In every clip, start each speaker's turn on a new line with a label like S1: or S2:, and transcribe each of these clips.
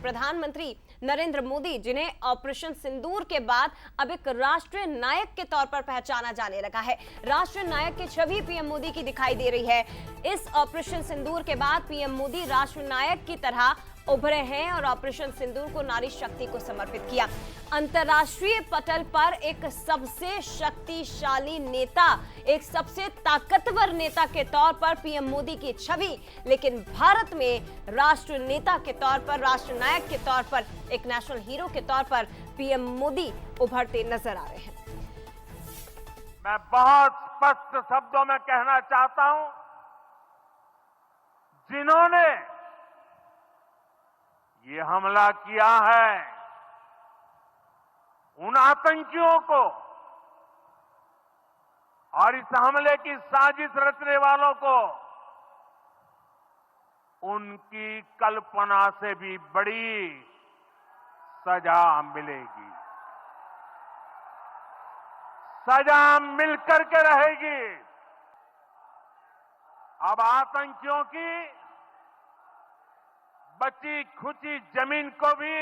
S1: प्रधानमंत्री नरेंद्र मोदी, जिन्हें ऑपरेशन सिंदूर के बाद अब एक राष्ट्रीय नायक के तौर पर पहचाना जाने लगा है। राष्ट्रीय नायक की छवि पीएम मोदी की दिखाई दे रही है। इस ऑपरेशन सिंदूर के बाद पीएम मोदी राष्ट्रीय नायक की तरह उभरे हैं और ऑपरेशन सिंदूर को नारी शक्ति को समर्पित किया। अंतर्राष्ट्रीय पटल पर एक सबसे शक्तिशाली नेता, एक सबसे ताकतवर नेता के तौर पर पीएम मोदी की छवि, लेकिन भारत में राष्ट्र नेता के तौर पर, राष्ट्र नायक के तौर पर, एक नेशनल हीरो के तौर पर पीएम मोदी उभरते नजर आ रहे हैं।
S2: मैं बहुत स्पष्ट शब्दों में कहना चाहता हूं, जिन्होंने ये हमला किया है, उन आतंकियों को और इस हमले की साजिश रचने वालों को उनकी कल्पना से भी बड़ी सजा मिलेगी। सजा मिलकर के रहेगी। अब आतंकियों की बची खुची जमीन को भी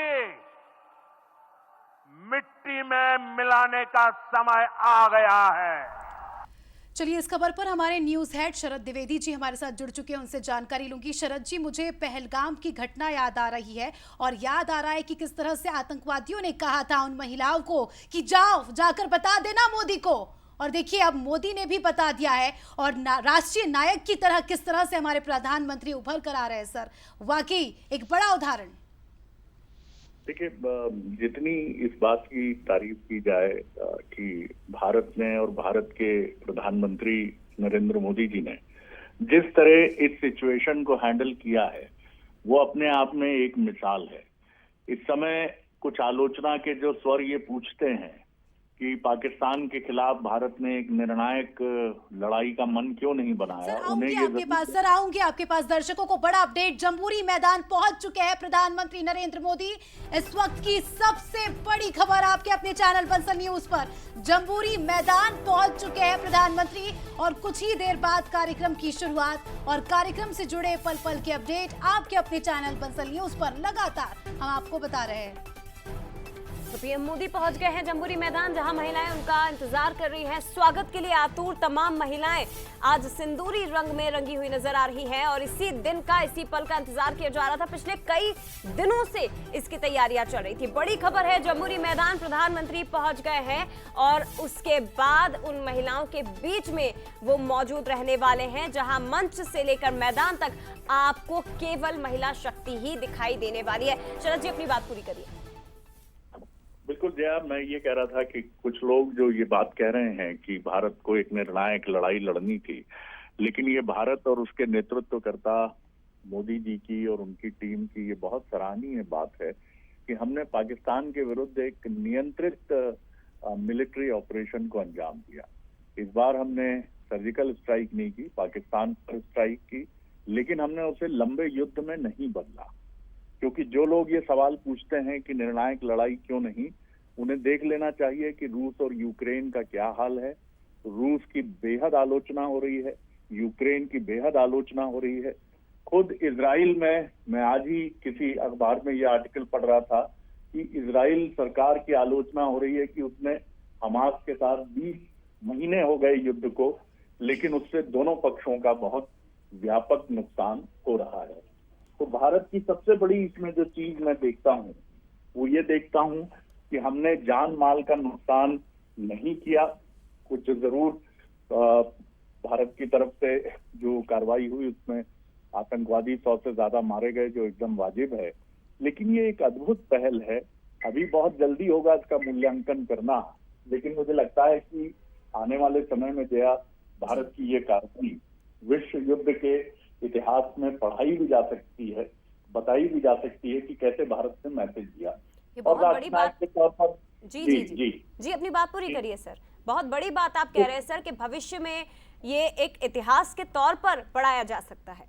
S2: मिट्टी में मिलाने का समय आ गया है।
S3: चलिए, इस खबर पर हमारे न्यूज हेड शरद द्विवेदी जी हमारे साथ जुड़ चुके हैं, उनसे जानकारी लूंगी। शरद जी, मुझे पहलगाम की घटना याद आ रही है और याद आ रहा है कि किस तरह से आतंकवादियों ने कहा था उन महिलाओं को कि जाओ, जाकर बता देना मोदी को, और देखिए अब मोदी ने भी बता दिया है और राष्ट्रीय नायक की तरह किस तरह से हमारे प्रधानमंत्री उभर कर आ रहे हैं। सर, वाकई एक बड़ा उदाहरण।
S4: देखिए, जितनी इस बात की तारीफ की जाए कि भारत ने और भारत के प्रधानमंत्री नरेंद्र मोदी जी ने जिस तरह इस सिचुएशन को हैंडल किया है, वो अपने आप में एक मिसाल है। इस समय कुछ आलोचना के जो स्वर ये पूछते हैं कि पाकिस्तान के खिलाफ भारत ने एक निर्णायक लड़ाई का मन क्यों नहीं बनाया।
S3: आऊंगी आपके पास। दर्शकों को बड़ा अपडेट, जम्बूरी मैदान पहुंच चुके हैं प्रधानमंत्री नरेंद्र मोदी। इस वक्त की सबसे बड़ी खबर आपके अपने चैनल बंसल न्यूज पर, जम्बूरी मैदान पहुंच चुके हैं प्रधानमंत्री और कुछ ही देर बाद कार्यक्रम की शुरुआत। और कार्यक्रम से जुड़े पल पल के अपडेट आपके अपने चैनल बंसल न्यूज पर लगातार हम आपको बता रहे हैं।
S1: तो पीएम मोदी पहुंच गए हैं जम्बूरी मैदान, जहां महिलाएं उनका इंतजार कर रही हैं। स्वागत के लिए आतुर तमाम महिलाएं आज सिंदूरी रंग में रंगी हुई नजर आ रही हैं और इसी दिन का, इसी पल का इंतजार किया जा रहा था। पिछले कई दिनों से इसकी तैयारियां चल रही थी। बड़ी खबर है, जम्बूरी मैदान प्रधानमंत्री पहुंच गए हैं और उसके बाद उन महिलाओं के बीच में वो मौजूद रहने वाले हैं, जहां मंच से लेकर मैदान तक आपको केवल महिला शक्ति ही दिखाई देने वाली है। शरद जी, अपनी बात पूरी करिए।
S4: बिल्कुल जया, मैं ये कह रहा था कि कुछ लोग जो ये बात कह रहे हैं कि भारत को एक निर्णायक लड़ाई लड़नी थी, लेकिन ये भारत और उसके नेतृत्वकर्ता मोदी जी की और उनकी टीम की ये बहुत सराहनीय बात है कि हमने पाकिस्तान के विरुद्ध एक नियंत्रित मिलिट्री ऑपरेशन को अंजाम दिया। इस बार हमने सर्जिकल स्ट्राइक नहीं की, पाकिस्तान पर स्ट्राइक की, लेकिन हमने उसे लंबे युद्ध में नहीं बदला। क्योंकि जो लोग ये सवाल पूछते हैं कि निर्णायक लड़ाई क्यों नहीं, उन्हें देख लेना चाहिए कि रूस और यूक्रेन का क्या हाल है। रूस की बेहद आलोचना हो रही है, यूक्रेन की बेहद आलोचना हो रही है। खुद इजराइल में, मैं आज ही किसी अखबार में ये आर्टिकल पढ़ रहा था कि इजराइल सरकार की आलोचना हो रही है कि उसने हमास के साथ 20 महीने हो गए युद्ध को, लेकिन उससे दोनों पक्षों का बहुत व्यापक नुकसान हो रहा है। तो भारत की सबसे बड़ी इसमें जो चीज मैं देखता हूँ वो ये देखता हूँ कि हमने जान माल का नुकसान नहीं किया। कुछ जरूर भारत की तरफ से जो कार्रवाई हुई उसमें आतंकवादी 100 से ज्यादा मारे गए, जो एकदम वाजिब है, लेकिन ये एक अद्भुत पहल है। अभी बहुत जल्दी होगा इसका मूल्यांकन करना, लेकिन मुझे लगता है कि आने वाले समय में जया, भारत की ये कार्रवाई विश्व युद्ध के इतिहास में पढ़ाई भी जा सकती है, बताई भी जा सकती है कि कैसे भारत ने मैसेज दिया।
S1: और बड़ी बात के तौर पर जी अपनी बात पूरी करिए सर। बहुत बड़ी बात आप कह रहे हैं सर कि भविष्य में ये एक इतिहास के तौर पर पढ़ाया जा सकता है।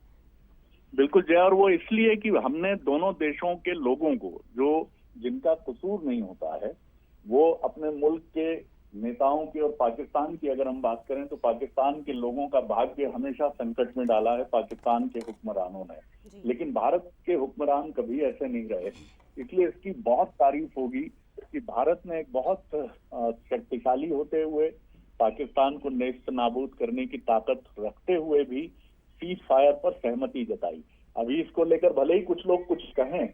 S4: बिल्कुल जय, और वो इसलिए कि हमने दोनों देशों के लोगों को, जो जिनका कसूर नहीं होता है, वो अपने मुल्क के नेताओं की और पाकिस्तान की अगर हम बात करें तो पाकिस्तान के लोगों का भाग्य हमेशा संकट में डाला है पाकिस्तान के हुक्मरानों ने, लेकिन भारत के हुक्मरान कभी ऐसे नहीं रहे। इसलिए इसकी बहुत तारीफ होगी कि भारत ने एक बहुत शक्तिशाली होते हुए पाकिस्तान को नेस्त नाबूद करने की ताकत रखते हुए भी सीज फायर पर सहमति जताई। अभी इसको लेकर भले ही कुछ लोग कुछ कहें,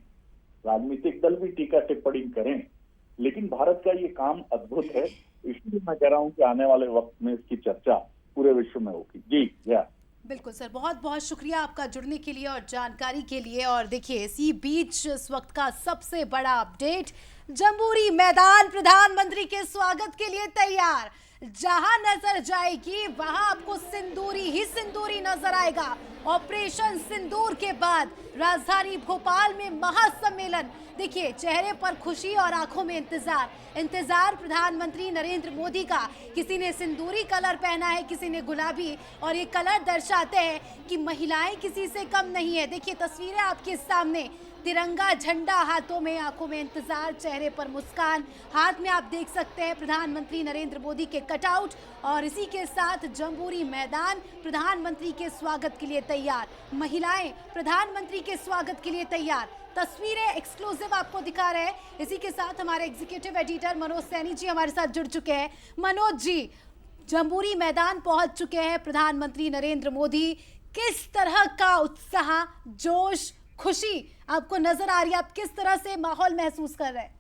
S4: राजनीतिक दल भी टीका टिप्पणी करें, लेकिन भारत का ये काम अद्भुत है। इसलिए मैं कह रहा हूं कि आने वाले वक्त में इसकी चर्चा पूरे विश्व में होगी। जी या
S3: बिल्कुल सर, बहुत बहुत शुक्रिया आपका जुड़ने के लिए और जानकारी के लिए। और देखिए, इसी बीच इस वक्त का सबसे बड़ा अपडेट, जम्बूरी मैदान प्रधानमंत्री के स्वागत के लिए तैयार। जहां नजर जाएगी वहां आपको सिंदूरी ही सिंदूरी नजर आएगा। ऑपरेशन सिंदूर के बाद राजधानी भोपाल में महासम्मेलन। देखिए, चेहरे पर खुशी और आंखों में इंतजार प्रधानमंत्री नरेंद्र मोदी का। किसी ने सिंदूरी कलर पहना है, किसी ने गुलाबी, और ये कलर दर्शाते हैं कि महिलाएं किसी से कम नहीं है। देखिए, तस्वीरें आपके सामने, तिरंगा झंडा हाथों में, आंखों में इंतजार, चेहरे पर मुस्कान, हाथ में आप देख सकते हैं प्रधानमंत्री नरेंद्र मोदी के कटआउट, और इसी के साथ जम्बूरी मैदान प्रधानमंत्री के स्वागत के लिए तैयार। महिलाएं प्रधानमंत्री के स्वागत के लिए तैयार। तस्वीरें एक्सक्लूसिव आपको दिखा रहे हैं। इसी के साथ हमारे एग्जीक्यूटिव एडिटर मनोज सैनी जी हमारे साथ जुड़ चुके हैं। मनोज जी, जम्बूरी मैदान पहुंच चुके हैं प्रधानमंत्री नरेंद्र मोदी। किस तरह का उत्साह, जोश, खुशी आपको नजर आ रही है? आप किस तरह से माहौल महसूस कर रहे हैं?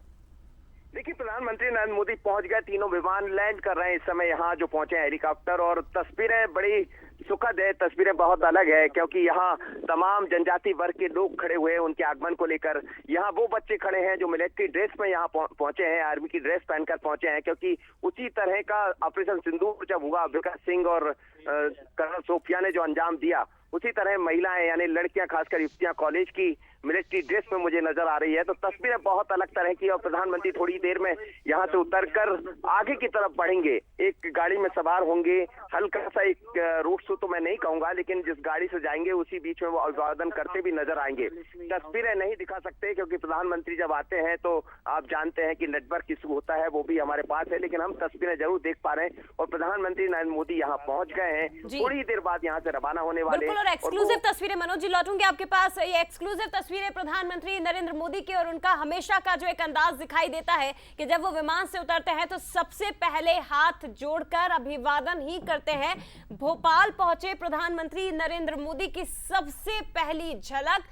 S5: देखिए, प्रधानमंत्री नरेंद्र मोदी पहुंच गए, तीनों विमान लैंड कर रहे हैं इस समय यहाँ जो पहुंचे हैं हेलीकॉप्टर, और तस्वीरें बड़ी सुखद है, तस्वीरें बहुत अलग है, क्योंकि यहाँ तमाम जनजाति वर्ग के लोग खड़े हुए हैं उनके आगमन को लेकर। यहाँ वो बच्चे खड़े हैं जो मिलिट्री ड्रेस में यहाँ पहुंचे हैं, आर्मी की ड्रेस पहनकर पहुंचे हैं, क्योंकि उसी तरह का ऑपरेशन सिंदूर जब हुआ, विकास सिंह और कर्नल सोफिया ने जो अंजाम दिया, उसी तरह महिलाएं यानी लड़कियां, खासकर युवतियां कॉलेज की मिलिट्री ड्रेस में मुझे नजर आ रही है। तो तस्वीरें बहुत अलग तरह की, और प्रधानमंत्री थोड़ी देर में यहाँ से उतरकर आगे की तरफ बढ़ेंगे, एक गाड़ी में सवार होंगे। हल्का सा एक रोड शो तो मैं नहीं कहूंगा, लेकिन जिस गाड़ी से जाएंगे उसी बीच में वो अभिवादन करते भी नजर आएंगे। तस्वीरें नहीं दिखा सकते क्योंकि प्रधानमंत्री जब आते हैं तो आप जानते हैं कि नेटवर्क इशू होता है, वो भी हमारे पास है, लेकिन हम तस्वीरें जरूर देख पा रहे हैं। और प्रधानमंत्री नरेंद्र मोदी यहाँ पहुंच गए हैं, थोड़ी देर बाद यहाँ से रवाना होने वाले हैं।
S1: एक्सक्लूसिव तस्वीरें मनोज जी, लौटूंगे आपके पास। ये एक्सक्लूसिव तस्वीरें प्रधानमंत्री नरेंद्र मोदी की, और उनका हमेशा का जो एक अंदाज दिखाई देता है कि जब वो विमान से उतरते हैं तो सबसे पहले हाथ जोड़कर अभिवादन ही करते हैं। भोपाल पहुंचे प्रधानमंत्री नरेंद्र मोदी की सबसे पहली झलक,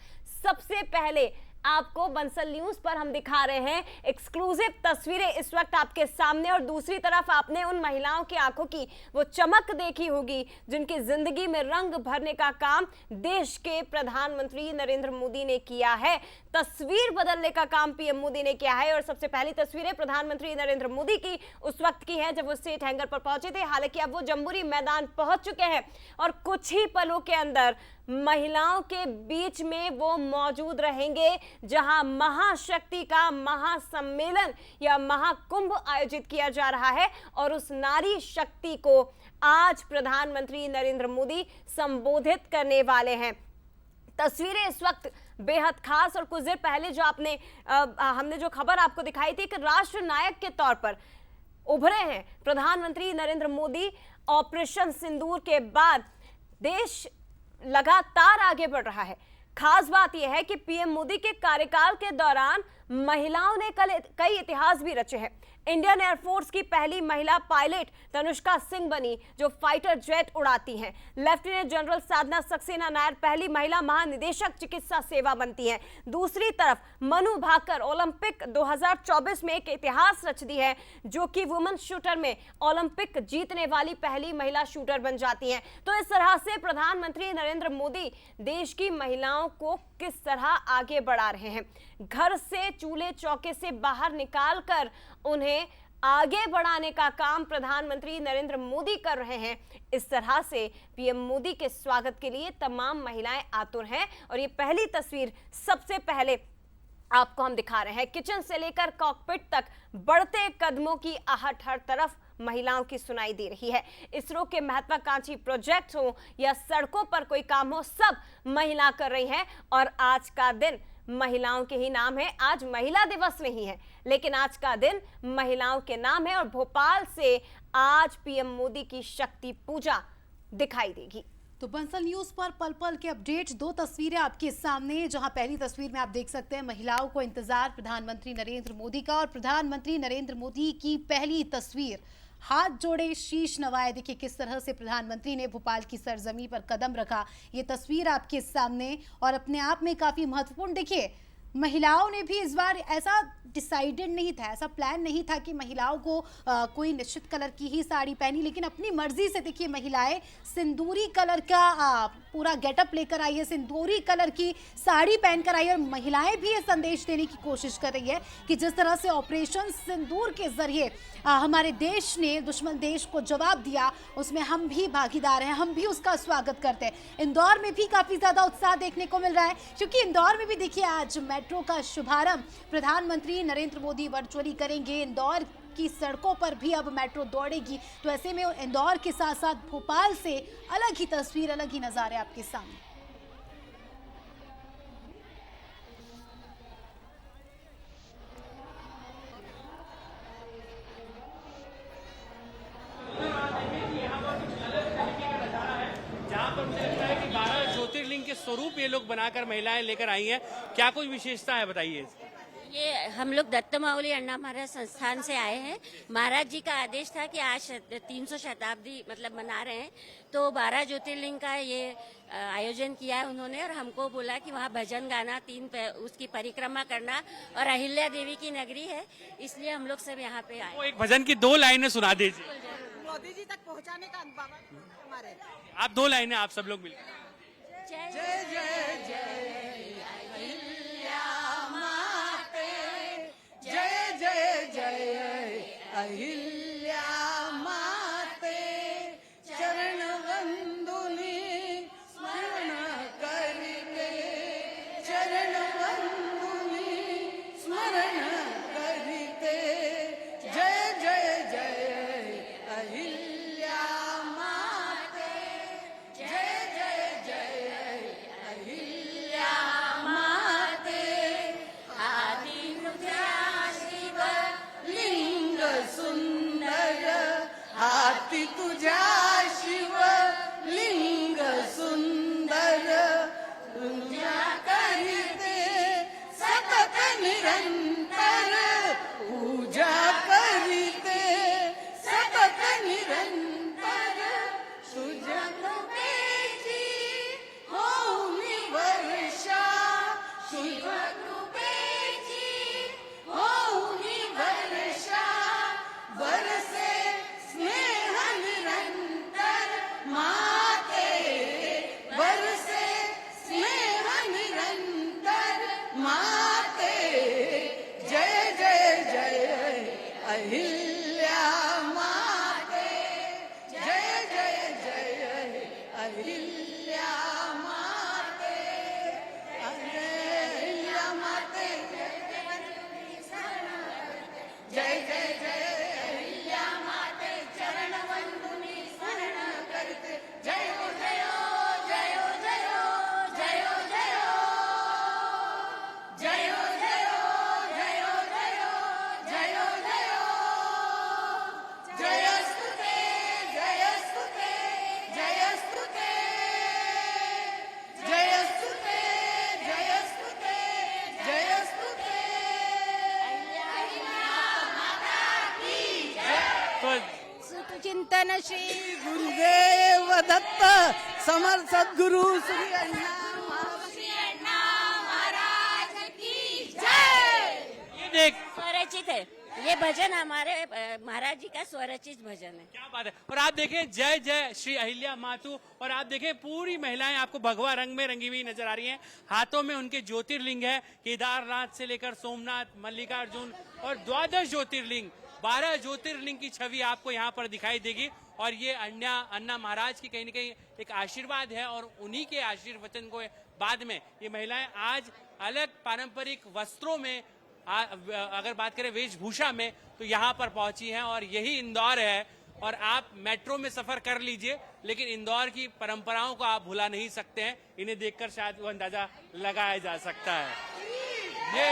S1: सबसे पहले आपको बंसल न्यूज पर हम दिखा रहे हैं। एक्सक्लूसिव तस्वीरें इस वक्त आपके सामने, और दूसरी तरफ आपने उन महिलाओं की आंखों की वो चमक देखी होगी जिनकी जिंदगी में रंग भरने का काम देश के प्रधानमंत्री नरेंद्र मोदी ने किया है। तस्वीर बदलने का काम पीएम मोदी ने किया है। और सबसे पहली तस्वीरें प्रधानमंत्री नरेंद्र मोदी की उस वक्त की हैं जब वो स्टेट हैंगर पर पहुंचे थे। हालांकि अब वो जम्बूरी मैदान पहुंच चुके हैं और कुछ ही पलों के अंदर महिलाओं के बीच में वो मौजूद रहेंगे, जहां महाशक्ति का महासम्मेलन या महाकुंभ आयोजित किया जा रहा है, और उस नारी शक्ति को आज प्रधानमंत्री नरेंद्र मोदी संबोधित करने वाले हैं। तस्वीरें इस वक्त बेहद खास, और कुछ देर पहले जो हमने जो खबर आपको दिखाई थी कि राष्ट्र नायक के तौर पर उभरे हैं प्रधानमंत्री नरेंद्र मोदी। ऑपरेशन सिंदूर के बाद देश लगातार आगे बढ़ रहा है। खास बात यह है कि पीएम मोदी के कार्यकाल के दौरान महिलाओं ने कई इतिहास भी रचे हैं। इंडियन एयरफोर्स की पहली महिला पायलट तनुष्का सिंह बनी, जो फाइटर जेट उड़ाती हैं। लेफ्टिनेंट जनरल साधना सक्सेना नायर पहली महिला महानिदेशक चिकित्सा सेवा बनती हैं। दूसरी तरफ मनु भाकर ओलंपिक 2024 में एक इतिहास रच दी है, जो कि वुमेन शूटर में ओलंपिक जीतने वाली पहली महिला शूटर बन जाती हैं। तो इस तरह से प्रधानमंत्री नरेंद्र मोदी देश की महिलाओं को किस तरह आगे बढ़ा रहे हैं, घर से चूल्हे चौके से बाहर निकालकर उन्हें आगे बढ़ाने का काम प्रधानमंत्री नरेंद्र मोदी कर रहे हैं। इस तरह से पीएम मोदी के स्वागत के लिए तमाम महिलाएं आतुर हैं। और ये पहली तस्वीर सबसे पहले आपको हम दिखा रहे हैं। किचन से लेकर कॉकपिट तक बढ़ते कदमों की आहट हर तरफ महिलाओं की सुनाई दे रही है। इसरो के महत्वाकांक्षी प्रोजेक्ट हो या सड़कों पर कोई काम हो, सब महिला कर रही हैं। और आज का दिन महिलाओं के ही नाम है। आज महिला दिवस नहीं है, लेकिन आज का दिन महिलाओं के नाम है और भोपाल से आज पीएम मोदी की शक्ति पूजा दिखाई देगी।
S3: तो बंसल न्यूज पर पल पल के अपडेट, दो तस्वीरें आपके सामने, जहां पहली तस्वीर में आप देख सकते हैं महिलाओं को इंतजार प्रधानमंत्री नरेंद्र मोदी का, और प्रधानमंत्री नरेंद्र मोदी की पहली तस्वीर हाथ जोड़े शीश नवाए। देखिए किस तरह से प्रधानमंत्री ने भोपाल की सरजमी पर कदम रखा, ये तस्वीर आपके सामने और अपने आप में काफी महत्वपूर्ण। देखिए महिलाओं ने भी इस बार ऐसा डिसाइडेड नहीं था, ऐसा प्लान नहीं था कि महिलाओं को कोई निश्चित कलर की ही साड़ी पहनी, लेकिन अपनी मर्जी से देखिए महिलाएं सिंदूरी कलर का पूरा गेटअप लेकर आई है, सिंदूरी कलर की साड़ी पहनकर आई है। और महिलाएं भी ये संदेश देने की कोशिश कर रही है कि जिस तरह से ऑपरेशन सिंदूर के जरिए हमारे देश ने दुश्मन देश को जवाब दिया, उसमें हम भी भागीदार हैं, हम भी उसका स्वागत करते हैं। इंदौर में भी काफी ज्यादा उत्साह देखने को मिल रहा है, क्योंकि इंदौर में भी देखिए आज मेट्रो का शुभारंभ प्रधानमंत्री नरेंद्र मोदी वर्चुअली करेंगे। इंदौर की सड़कों पर भी अब मेट्रो दौड़ेगी। तो ऐसे में इंदौर के साथ साथ भोपाल से अलग ही तस्वीर, अलग ही नजारे आपके सामने।
S6: ज्योतिर्लिंग के स्वरूप ये लोग बनाकर महिलाएं लेकर आई हैं, क्या कोई विशेषता है बताइए।
S7: ये हम लोग दत्त माउली अण्णा महाराज संस्थान से आए हैं। महाराज जी का आदेश था कि आज 300 शताब्दी मतलब मना रहे हैं, तो 12 ज्योतिर्लिंग का ये आयोजन किया है उन्होंने, और हमको बोला कि वहाँ भजन गाना, उसकी परिक्रमा करना, और अहिल्या देवी की नगरी है, इसलिए हम लोग सब यहाँ पे आए।
S6: वो एक भजन की 2 लाइनें सुना दीजिए।
S8: मोदी जी तक पहुँचाने का हमारे।
S6: आप 2 लाइनें आप सब लोग मिलकर।
S7: जय जय जय जय अहिल्या माते,
S8: जय जय जय अहिल्या माते, चरण वंदुनी स्मरण करके, चरण वंदुनी स्मरण करके, जय जय जय अहिल्या माते, जय जय जय अहिल्या माते,
S7: आदि तुझ्या शिव
S8: लिंग सुंदर, हाती तुझ्या शिव लिंग सुंदर, तुझ्या करीते सतत निरंतर, पूजा करीते सतत निरंतर, तुझ्या कृपेची होऊनी वर्षा, शिव कृपेची होऊनी वर्षा, बरसे स्नेह निरंतर माते, बरसे स्नेह निरंतर माते, जय जय जय अहिल्या माते, जय जय जय अहिल्या माते, अहिल्या माते, जय जय जय अहिल्या माते, चरण वंदुनी स्मरण करते, जय हो जय हो जय हो जय हो जय हो जय हो, जय हो जय हो जय हो जय हो जय हो जय हो, जयस्तुते जयस्तुते जयस्तुते, जयस्तुते जयस्तुते जयस्तुते,
S6: तो
S8: चिंतन श्री गुरुदेव दत्त समर्थ सद्गुरु श्री अण्णा महाराज की जय।
S6: ये देख,
S7: स्वरचित है ये भजन, हमारे महाराज जी का स्वरचित भजन है।
S6: क्या बात है। और आप देखें जय जय श्री अहिल्या मातु, और आप देखें पूरी महिलाएं आपको भगवा रंग में रंगी हुई नजर आ रही हैं। हाथों में उनके ज्योतिर्लिंग है, केदारनाथ से लेकर सोमनाथ, मल्लिकार्जुन और 12 ज्योतिर्लिंग, 12 ज्योतिर्लिंग की छवि आपको यहाँ पर दिखाई देगी। और ये अन्ना महाराज की कहीं न कहीं एक आशीर्वाद है, और उन्हीं के आशीर्वचन को बाद में ये महिलाएं आज अलग पारंपरिक वस्त्रों में, अगर बात करें वेशभूषा में, तो यहाँ पर पहुंची हैं। और यही इंदौर है। और आप मेट्रो में सफर कर लीजिए, लेकिन इंदौर की परंपराओं को आप भुला नहीं सकते हैं। इन्हें देखकर शायद वो अंदाजा लगाया जा सकता है। ये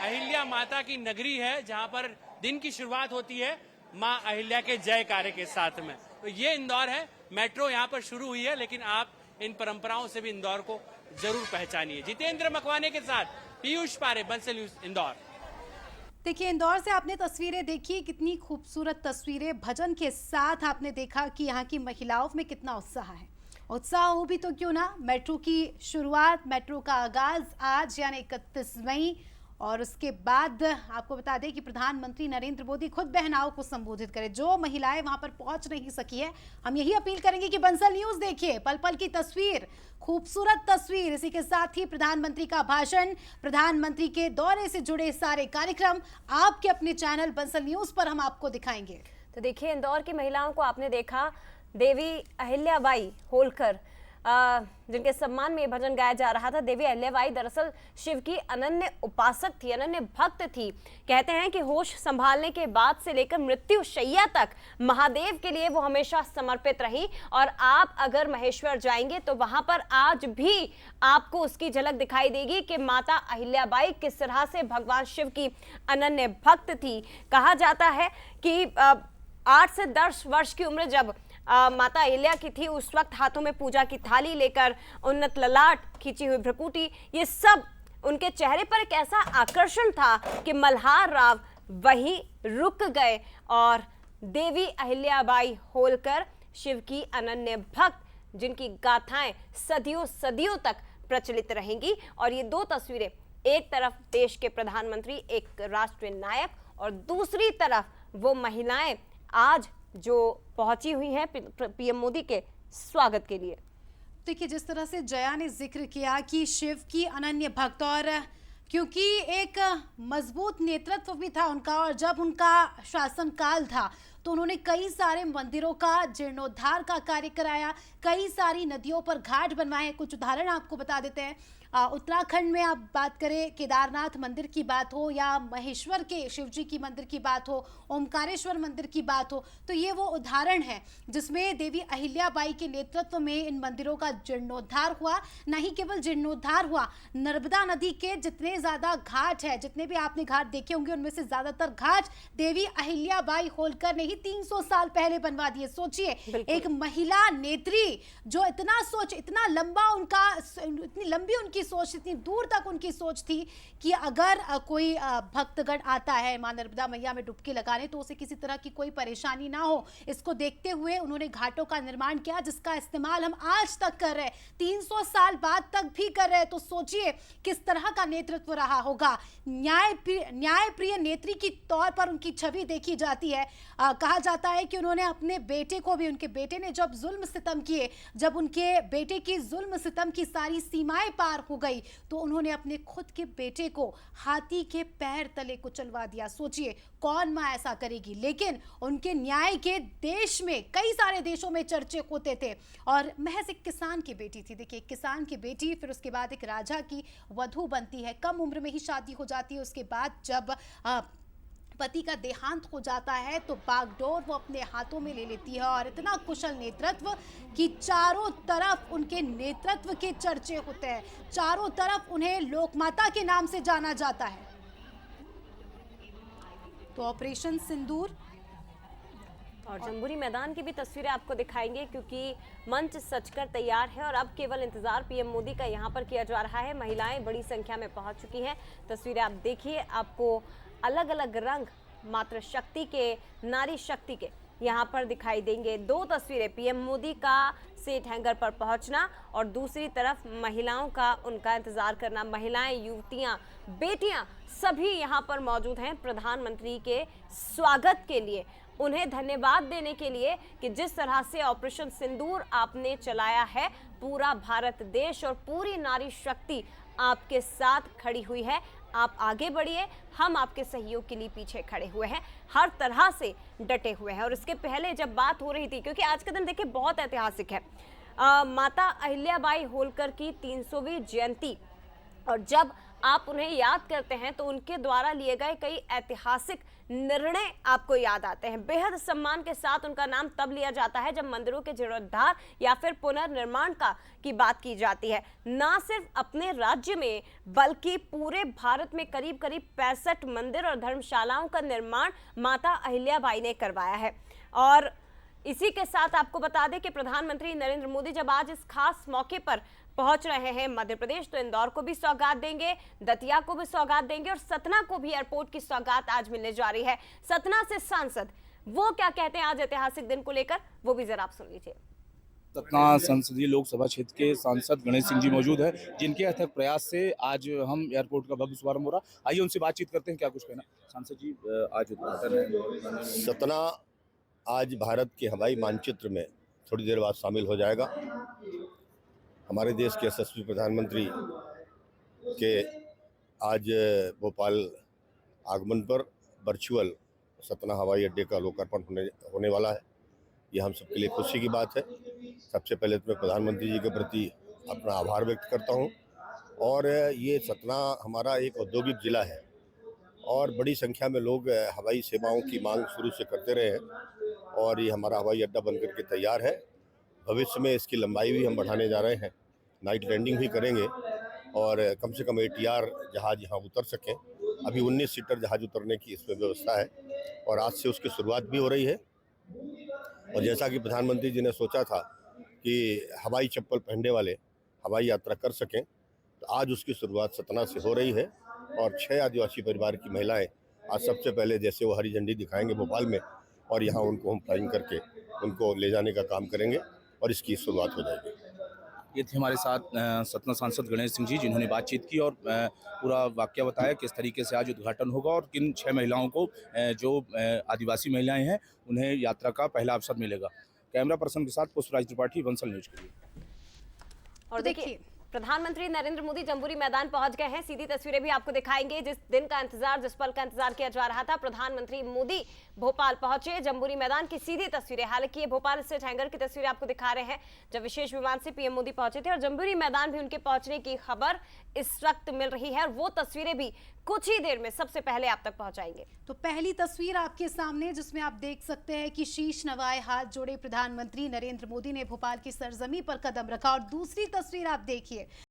S6: अहिल्या माता की नगरी है, जहां पर दिन की शुरुआत होती है मां अहिल्या के जयकारे के साथ में। तो ये इंदौर है, मेट्रो यहाँ पर शुरू हुई है, लेकिन आप इन परंपराओं से भी इंदौर को जरूर पहचानिए। जितेंद्र मकवाने के साथ पीयूष पारे, बंसल न्यूज, इंदौर।
S3: देखिए, इंदौर से आपने तस्वीरें देखी, कितनी खूबसूरत तस्वीरें भजन के साथ। आपने देखा कि यहाँ की महिलाओं में कितना उत्साह है। उत्साह हो भी तो क्यों ना, मेट्रो की शुरुआत, मेट्रो का आगाज आज यानी 31 मई, और उसके बाद आपको बता दें कि प्रधानमंत्री नरेंद्र मोदी खुद बहनाओं को संबोधित करें। जो महिलाएं वहां पर पहुंच नहीं सकी है, हम यही अपील करेंगे कि बंसल न्यूज देखिए, पल पल की तस्वीर, खूबसूरत तस्वीर। इसी के साथ ही प्रधानमंत्री का भाषण, प्रधानमंत्री के दौरे से जुड़े सारे कार्यक्रम आपके अपने चैनल बंसल न्यूज पर हम आपको दिखाएंगे।
S1: तो देखिए, इंदौर की महिलाओं को आपने देखा, देवी अहिल्याबाई होलकर जिनके सम्मान में ये भजन गाया जा रहा था। देवी अहिल्याबाई दरअसल शिव की अनन्य उपासक थी, अनन्य भक्त थी। कहते हैं कि होश संभालने के बाद से लेकर मृत्यु शैया तक महादेव के लिए वो हमेशा समर्पित रही। और आप अगर महेश्वर जाएंगे तो वहां पर आज भी आपको उसकी झलक दिखाई देगी कि माता अहिल्याबाई किस तरह से भगवान शिव की अनन्य भक्त थी। कहा जाता है कि 8 से 10 वर्ष की उम्र जब माता अहिल्या की थी, उस वक्त हाथों में पूजा की थाली लेकर उन्नत ललाट, खींची हुई भ्रुकुटी, ये सब उनके चेहरे पर एक ऐसा आकर्षण था कि मल्हार राव वहीं रुक गए। और देवी अहिल्याबाई होलकर शिव की अनन्य भक्त, जिनकी गाथाएं सदियों सदियों तक प्रचलित रहेंगी। और ये दो तस्वीरें, एक तरफ देश के प्रधानमंत्री, एक राष्ट्रीय नायक, और दूसरी तरफ वो महिलाएं आज जो पहुंची हुई हैं पीएम मोदी के स्वागत के लिए।
S3: देखिए, जिस तरह से जया ने जिक्र किया कि शिव की अनन्य भक्त, और क्योंकि एक मजबूत नेतृत्व भी था उनका, और जब उनका शासनकाल था तो उन्होंने कई सारे मंदिरों का जीर्णोद्धार का कार्य कराया, कई सारी नदियों पर घाट बनवाए। कुछ उदाहरण आपको बता देते हैं। उत्तराखंड में आप बात करें, केदारनाथ मंदिर की बात हो या महेश्वर के शिवजी की मंदिर की बात हो, ओमकारेश्वर मंदिर की बात हो, तो ये वो उदाहरण है जिसमें देवी अहिल्याबाई के नेतृत्व में इन मंदिरों का जीर्णोद्धार हुआ। नहीं केवल जीर्णोद्धार हुआ, नर्मदा नदी के जितने ज़्यादा घाट है, जितने भी आपने घाट देखे होंगे, उनमें से ज़्यादातर घाट देवी अहिल्याबाई होलकर ने ही 300 साल पहले बनवा दिए। सोचिए, एक महिला नेत्री जो इतना लंबा उनका, इतनी लंबी उनकी सोच, इतनी दूर तक उनकी सोच थी कि अगर कोई भक्तगण आता है मां नर्मदा मैया में डुबकी लगाने तो उसे किसी तरह की कोई परेशानी ना हो। इसको देखते हुए उन्होंने घाटों का निर्माण किया, जिसका इस्तेमाल हम आज तक कर रहे हैं, 300 साल बाद तक भी कर रहे हैं। तो सोचिए किस तरह का नेतृत्व रहा होगा। न्यायप्रिय नेत्री की तौर पर उनकी छवि देखी जाती है। कहा जाता है कि उन्होंने अपने बेटे को भी, उनके बेटे ने जब जुल्म सितम किए, जब उनके बेटे की जुल्म सितम की सारी सीमाएं पार हो गई, तो उन्होंने अपने खुद के बेटे को हाथी के पैर तले कुचलवा दिया। सोचिए, कौन मां ऐसा करेगी। लेकिन उनके न्याय के देश में, कई सारे देशों में चर्चे होते थे। और महज एक किसान की बेटी थी। देखिए, किसान की बेटी, फिर उसके बाद एक राजा की वधू बनती है, कम उम्र में ही शादी हो जाती है। उसके बाद जब पति का देहांत हो जाता है तो बागडोर वो अपने हाथों में ले लेती है। और इतना कुशल नेतृत्व कि चारों तरफ उनके नेतृत्व के चर्चे होते हैं, चारों तरफ उन्हें लोकमाता के नाम से जाना जाता है। तो ऑपरेशन सिंदूर
S1: और जम्बूरी मैदान की भी तस्वीरें आपको दिखाएंगे, क्योंकि मंच सजकर तैयार है और अब केवल इंतजार पीएम मोदी का यहां पर किया जा रहा है। महिलाएं बड़ी संख्या में पहुंच चुकी हैं। तस्वीरें आप देखिए, आपको अलग अलग रंग मातृ शक्ति के, नारी शक्ति के यहाँ पर दिखाई देंगे। दो तस्वीरें, पीएम मोदी का सेठ हैंगर पर पहुंचना और दूसरी तरफ महिलाओं का उनका इंतजार करना। महिलाएं, युवतियां, बेटियां सभी यहाँ पर मौजूद हैं प्रधानमंत्री के स्वागत के लिए, उन्हें धन्यवाद देने के लिए कि जिस तरह से ऑपरेशन सिंदूर आपने चलाया है। पूरा भारत देश और पूरी नारी शक्ति आपके साथ खड़ी हुई है। आप आगे बढ़िए, हम आपके सहयोग के लिए पीछे खड़े हुए हैं, हर तरह से डटे हुए हैं। और इसके पहले जब बात हो रही थी, क्योंकि आज का दिन देखिए बहुत ऐतिहासिक है, माता अहिल्याबाई होलकर की 300वीं जयंती, और जब आप उन्हें याद करते हैं तो उनके द्वारा लिए गए कई ऐतिहासिक निर्णय आपको याद आते हैं। बेहद सम्मान के साथ उनका नाम तब लिया जाता है जब मंदिरों के जीर्णोद्धार या फिर पुनर्निर्माण की बात की जाती है। ना सिर्फ अपने राज्य में बल्कि पूरे भारत में करीब करीब 65 मंदिर और धर्मशालाओं का निर्माण माता अहिल्याबाई ने करवाया है। और इसी के साथ आपको बता दें कि प्रधानमंत्री नरेंद्र मोदी जब आज इस खास मौके पर पहुंच रहे हैं मध्य प्रदेश, तो इंदौर को भी सौगात देंगे, दतिया को भी सौगात देंगे और सतना को भी एयरपोर्ट की सौगात आज मिलने जा रही है। सतना से सांसद वो क्या कहते हैं आज ऐतिहासिक दिन को लेकर, वो भी जरा आप सुन लीजिए।
S9: सतना संसदीय लोकसभा क्षेत्र के सांसद गणेश सिंह जी मौजूद हैं, जिनके अथक प्रयास से आज हम एयरपोर्ट का भव्य शुभारंभ हो रहा। आइए उनसे बातचीत करते हैं, क्या कुछ कहना। सांसद जी, आज उद्घाटन है।
S10: सतना आज भारत के हवाई मानचित्र में थोड़ी देर बाद शामिल हो जाएगा। हमारे देश के यशस्वी प्रधानमंत्री के आज भोपाल आगमन पर वर्चुअल सतना हवाई अड्डे का लोकार्पण होने वाला है। ये हम सबके लिए खुशी की बात है। सबसे पहले तो मैं प्रधानमंत्री जी के प्रति अपना आभार व्यक्त करता हूँ। और ये सतना हमारा एक औद्योगिक जिला है और बड़ी संख्या में लोग हवाई सेवाओं की मांग शुरू से करते रहे हैं और ये हमारा हवाई अड्डा बनकर के तैयार है। भविष्य में इसकी लंबाई भी हम बढ़ाने जा रहे हैं, नाइट लैंडिंग भी करेंगे और कम से कम ATR जहाज़ यहाँ उतर सकें। अभी 19 सीटर जहाज़ उतरने की इसमें व्यवस्था है और आज से उसकी शुरुआत भी हो रही है। और जैसा कि प्रधानमंत्री जी ने सोचा था कि हवाई चप्पल पहनने वाले हवाई यात्रा कर सकें, तो आज उसकी शुरुआत सतना से हो रही है और 6 आदिवासी परिवार की महिलाएं आज सबसे पहले जैसे वो हरी झंडी दिखाएंगे भोपाल में और यहाँ उनको हम फ्लाइंग करके उनको ले जाने का काम करेंगे और इसकी शुरुआत हो जाएगी।
S9: ये थे हमारे साथ सतना सांसद गणेश सिंह जी, जिन्होंने बातचीत की और पूरा वाकया बताया किस तरीके से आज उद्घाटन होगा और किन 6 महिलाओं को, जो आदिवासी महिलाएं हैं, उन्हें यात्रा का पहला अवसर मिलेगा। कैमरा पर्सन के साथ पुष्पराज त्रिपाठी, वंसल न्यूज के लिए।
S1: और देखिए, प्रधानमंत्री नरेंद्र मोदी जम्बूरी मैदान पहुंच गए हैं। सीधी तस्वीरें भी आपको दिखाएंगे। जिस दिन का इंतजार, जिस पल का इंतजार किया जा रहा था, प्रधानमंत्री मोदी भोपाल पहुंचे। जम्बूरी मैदान की सीधी तस्वीरें, हालांकि ये भोपाल स्थित हैंगर की तस्वीरें आपको दिखा रहे हैं जब विशेष विमान से PM मोदी पहुंचे थे और जम्बूरी मैदान भी उनके पहुंचने की खबर इस वक्त मिल रही है और वो तस्वीरें भी कुछ ही देर में सबसे पहले आप तक पहुंचाएंगे।
S3: तो पहली तस्वीर आपके सामने, जिसमें आप देख सकते हैं कि शीश नवाए हाथ जोड़े प्रधानमंत्री नरेंद्र मोदी ने भोपाल की सरजमी पर कदम रखा और दूसरी तस्वीर आप देखिए